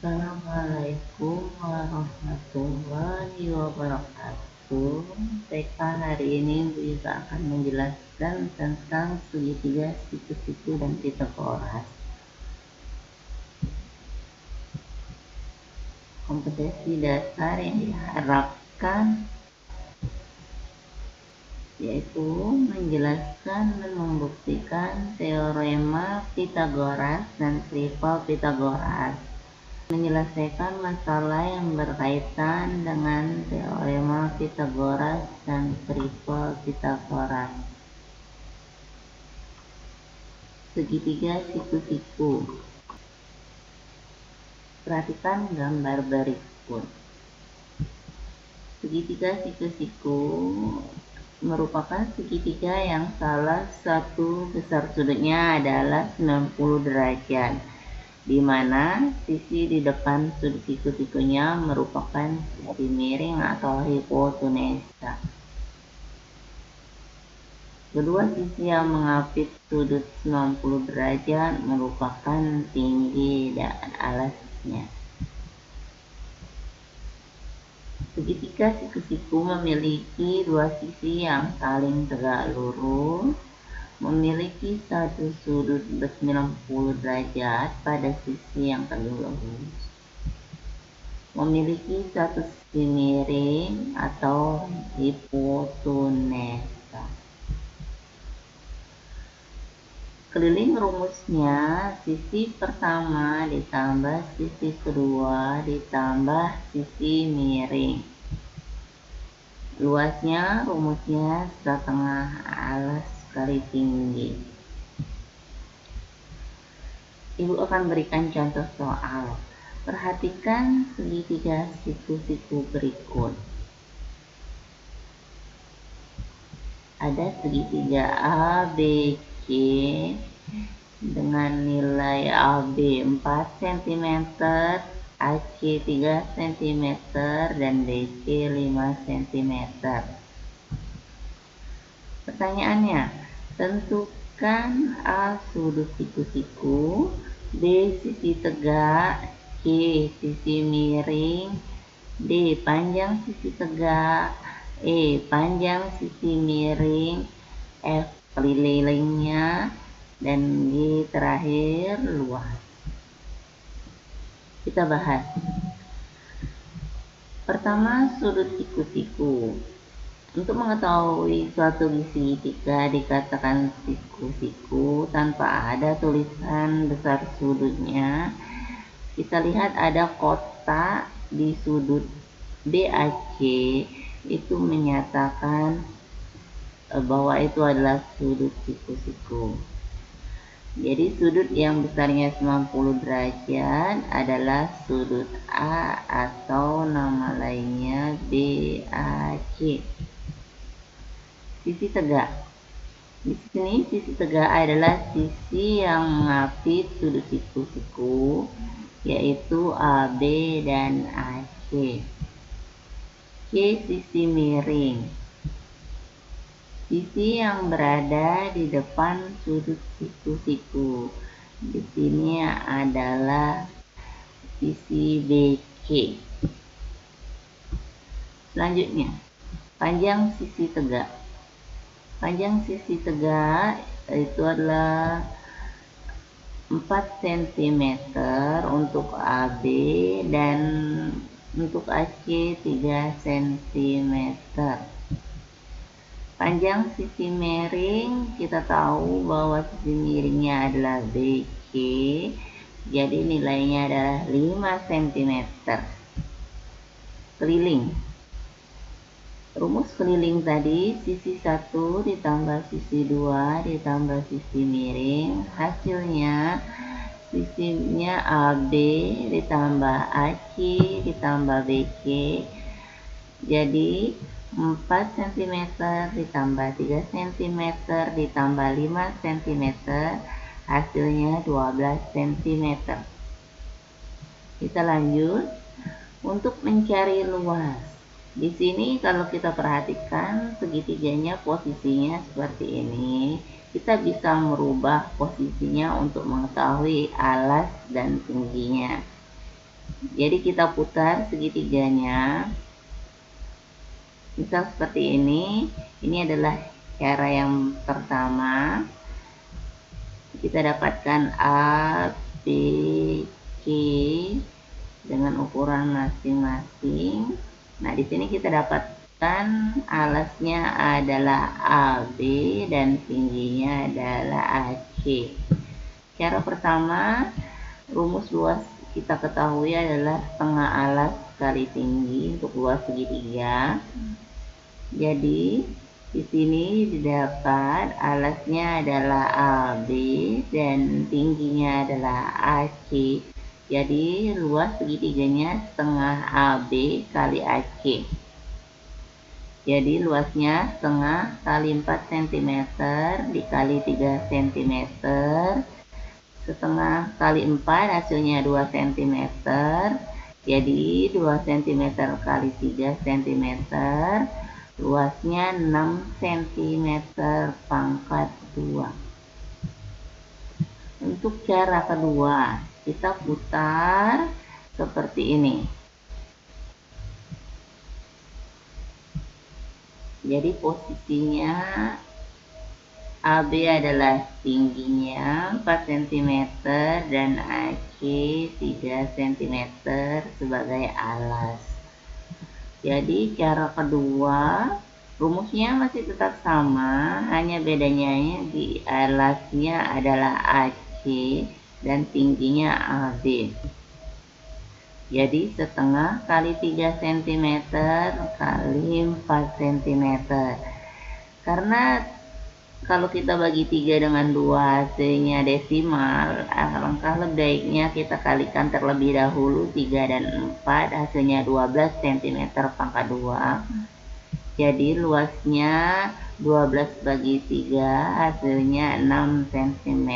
Assalamualaikum warahmatullahi wabarakatuh. TK hari ini Bu Iva akan menjelaskan tentang segitiga, siku-siku, dan Pitagoras. Kompetensi dasar yang diharapkan yaitu menjelaskan dan membuktikan teorema Pitagoras dan tripel Pitagoras, menyelesaikan masalah yang berkaitan dengan teorema Pitagoras dan tripel Pitagoras. Segitiga siku-siku. Perhatikan gambar berikut. Segitiga siku-siku merupakan segitiga yang salah satu besar sudutnya adalah 90 derajat, di mana sisi di depan sudut siku-sikunya merupakan sisi miring atau hipotenusa. Kedua sisi yang mengapit sudut 90 derajat merupakan tinggi dan alasnya. Segitiga siku-siku memiliki dua sisi yang saling tegak lurus, memiliki satu sudut 90 derajat pada sisi yang tegak lurus, memiliki satu sisi miring atau hipotenusa. Keliling rumusnya, sisi pertama ditambah sisi kedua ditambah sisi miring. Luasnya rumusnya setengah alas kali tinggi. Ibu akan berikan contoh soal. Perhatikan segitiga siku-siku berikut. Ada segitiga ABC dengan nilai AB 4 cm, AC 3 cm, dan BC 5 cm. Pertanyaannya, tentukan A sudut siku-siku, B sisi tegak, C sisi miring, D panjang sisi tegak, E panjang sisi miring, F kelilingnya, dan G terakhir luas. Kita bahas. Pertama, sudut siku-siku. Untuk mengetahui suatu segitiga dikatakan siku-siku tanpa ada tulisan besar sudutnya, kita lihat ada kotak di sudut BAC, itu menyatakan bahwa itu adalah sudut siku-siku. Jadi sudut yang besarnya 90 derajat adalah sudut A atau nama lainnya BAC. Sisi tegak. Di sini sisi tegak adalah sisi yang mengapit sudut siku-siku, yaitu AB dan AC. C sisi miring. Sisi yang berada di depan sudut siku-siku. Di sini adalah sisi BC. Selanjutnya, panjang sisi tegak. Panjang sisi tegak itu adalah 4 cm untuk AB dan untuk AC 3 cm. Panjang sisi miring, kita tahu bahwa sisi miringnya adalah BC, jadi nilainya adalah 5 cm. Keliling. Rumus keliling tadi, sisi 1 ditambah sisi 2 ditambah sisi miring, hasilnya sisinya AB ditambah AC ditambah BC, jadi 4 cm ditambah 3 cm ditambah 5 cm, hasilnya 12 cm. Kita lanjut untuk mencari luas. Di sini kalau kita perhatikan segitiganya posisinya seperti ini, kita bisa merubah posisinya untuk mengetahui alas dan tingginya. Jadi kita putar segitiganya. Misal seperti ini. Ini adalah cara yang pertama. Kita dapatkan A, B, C dengan ukuran masing-masing. Nah, di sini kita dapatkan alasnya adalah AB dan tingginya adalah AC. Cara pertama, rumus luas kita ketahui adalah setengah alas kali tinggi untuk luas segitiga. Jadi di sini didapat alasnya adalah AB dan tingginya adalah AC. Jadi luas segitiganya setengah AB kali AC. Jadi luasnya setengah kali 4 cm dikali 3 cm. Setengah kali 4 hasilnya 2 cm. Jadi 2 cm kali 3 cm. Luasnya 6 cm pangkat 2. Untuk cara kedua, kita putar seperti ini. Jadi posisinya AB adalah tingginya 4 cm dan AC 3 cm sebagai alas. Jadi cara kedua, rumusnya masih tetap sama, hanya bedanya di alasnya adalah AC dan tingginya AB. Jadi setengah kali 3 cm kali 4 cm. Karena kalau kita bagi 3 dengan 2 hasilnya desimal, alangkah lebih baiknya kita kalikan terlebih dahulu 3 dan 4 hasilnya 12 cm pangkat 2. Jadi luasnya 12 bagi 3 hasilnya 6 cm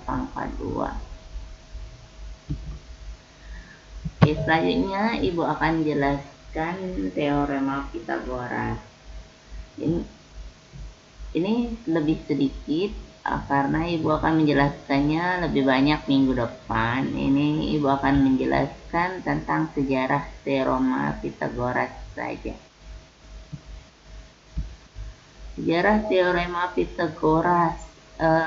pangkat 2. Oke, selanjutnya Ibu akan jelaskan teorema Pythagoras. Ini lebih sedikit karena Ibu akan menjelaskannya lebih banyak minggu depan. Ini Ibu akan menjelaskan tentang sejarah teorema Pythagoras saja. Sejarah teorema Pythagoras.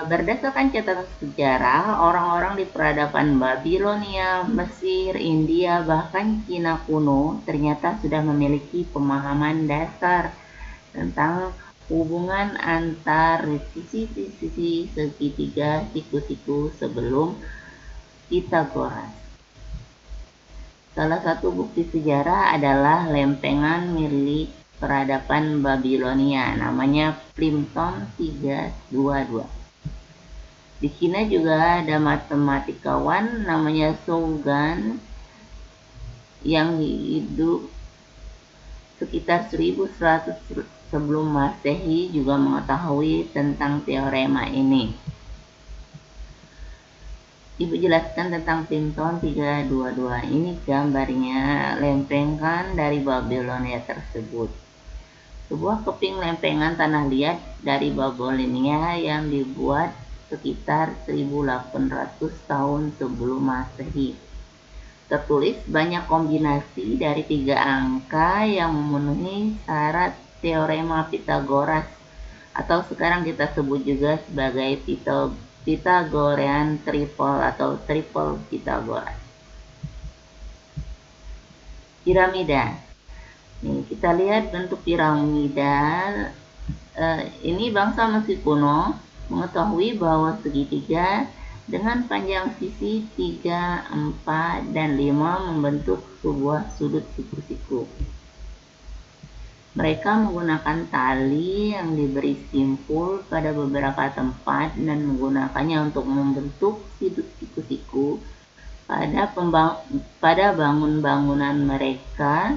Berdasarkan catatan sejarah, orang-orang di peradaban Babilonia, Mesir, India, bahkan Cina kuno ternyata sudah memiliki pemahaman dasar tentang hubungan antar sisi-sisi segitiga siku-siku sebelum Pythagoras. Salah satu bukti sejarah adalah lempengan milik peradaban Babilonia, namanya Plimpton 322. Di Cina juga ada matematikawan namanya Zhou Gan yang hidup sekitar 1100 sebelum Masehi juga mengetahui tentang teorema ini. Ibu jelaskan tentang Plimpton 322. Ini gambarnya lempengan dari Babilonia tersebut. Sebuah keping lempengan tanah liat dari Babilonia yang dibuat sekitar 1800 tahun sebelum Masehi. Tertulis banyak kombinasi dari 3 angka yang memenuhi syarat teorema Pythagoras, atau sekarang kita sebut juga sebagai Pythagorean triple atau triple Pythagoras. Piramida. Nih, kita lihat bentuk piramida. Ini bangsa Mesir kuno mengetahui bahwa segitiga dengan panjang sisi 3, 4, dan 5 membentuk sebuah sudut siku-siku. Mereka menggunakan tali yang diberi simpul pada beberapa tempat dan menggunakannya untuk membentuk sudut siku-siku pada bangunan mereka,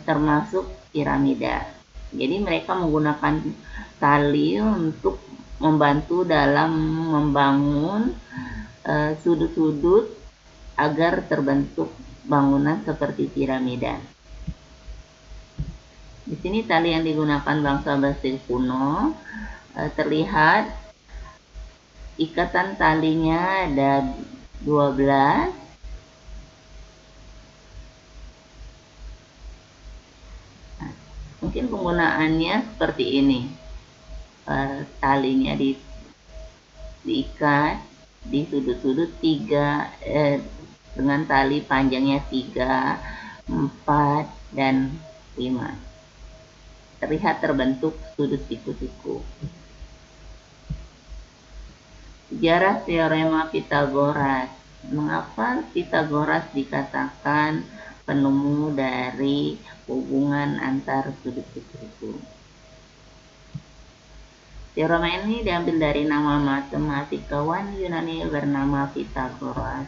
termasuk piramida. Jadi mereka menggunakan tali untuk membantu dalam membangun sudut-sudut agar terbentuk bangunan seperti piramida. Di sini tali yang digunakan bangsa Mesir kuno, terlihat ikatan talinya ada 12 mungkin penggunaannya seperti ini. Talinya diikat di sudut-sudut 3 dengan tali panjangnya 3, 4, dan 5. Terlihat terbentuk sudut siku-siku. Sejarah teorema Pythagoras. Mengapa Pythagoras dikatakan penemu dari hubungan antar sudut siku-siku? Teorema ini diambil dari nama matematikawan Yunani bernama Pythagoras.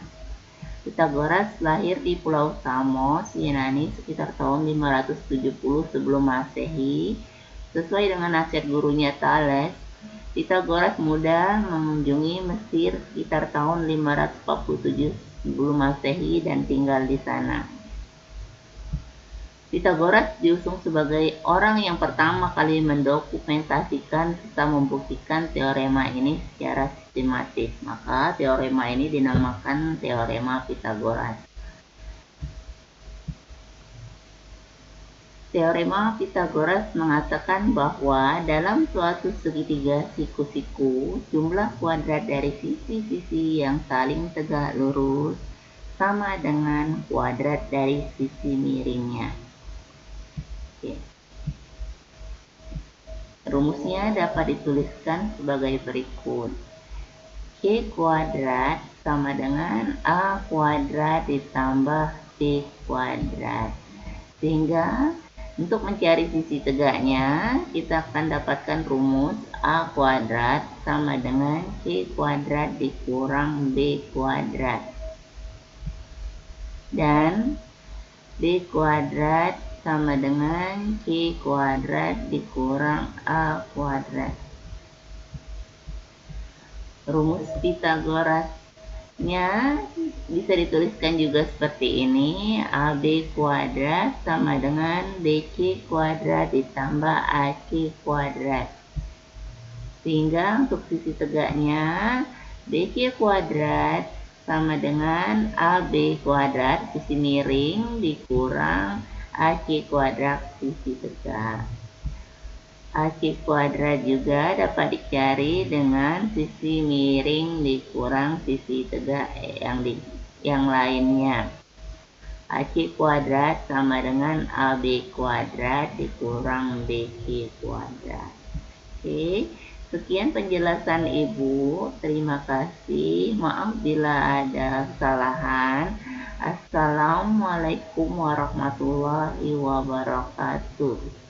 Pythagoras lahir di Pulau Samos, Yunani sekitar tahun 570 sebelum Masehi. Sesuai dengan nasihat gurunya Thales, Pythagoras muda mengunjungi Mesir sekitar tahun 547 sebelum Masehi dan tinggal di sana. Pythagoras diusung sebagai orang yang pertama kali mendokumentasikan serta membuktikan teorema ini secara sistematis. Maka teorema ini dinamakan teorema Pythagoras. Teorema Pythagoras mengatakan bahwa dalam suatu segitiga siku-siku, jumlah kuadrat dari sisi-sisi yang saling tegak lurus sama dengan kuadrat dari sisi miringnya. Oke. Rumusnya dapat dituliskan sebagai berikut. C kuadrat sama dengan A kuadrat ditambah C kuadrat. Sehingga untuk mencari sisi tegaknya, kita akan dapatkan rumus A kuadrat sama dengan C kuadrat dikurang B kuadrat. Dan B kuadrat sama dengan C kuadrat dikurang A kuadrat. Rumus Pythagorasnya bisa dituliskan juga seperti ini. AB kuadrat sama dengan BC kuadrat ditambah AC kuadrat. Sehingga untuk sisi tegaknya BC kuadrat sama dengan AB kuadrat sisi miring dikurang AC kuadrat sisi tegak. AC kuadrat juga dapat dicari dengan sisi miring dikurang sisi tegak yang lainnya. AC kuadrat sama dengan AB kuadrat dikurang BC kuadrat. Oke, sekian penjelasan Ibu. Terima kasih. Maaf bila ada kesalahan. Assalamualaikum warahmatullahi wabarakatuh.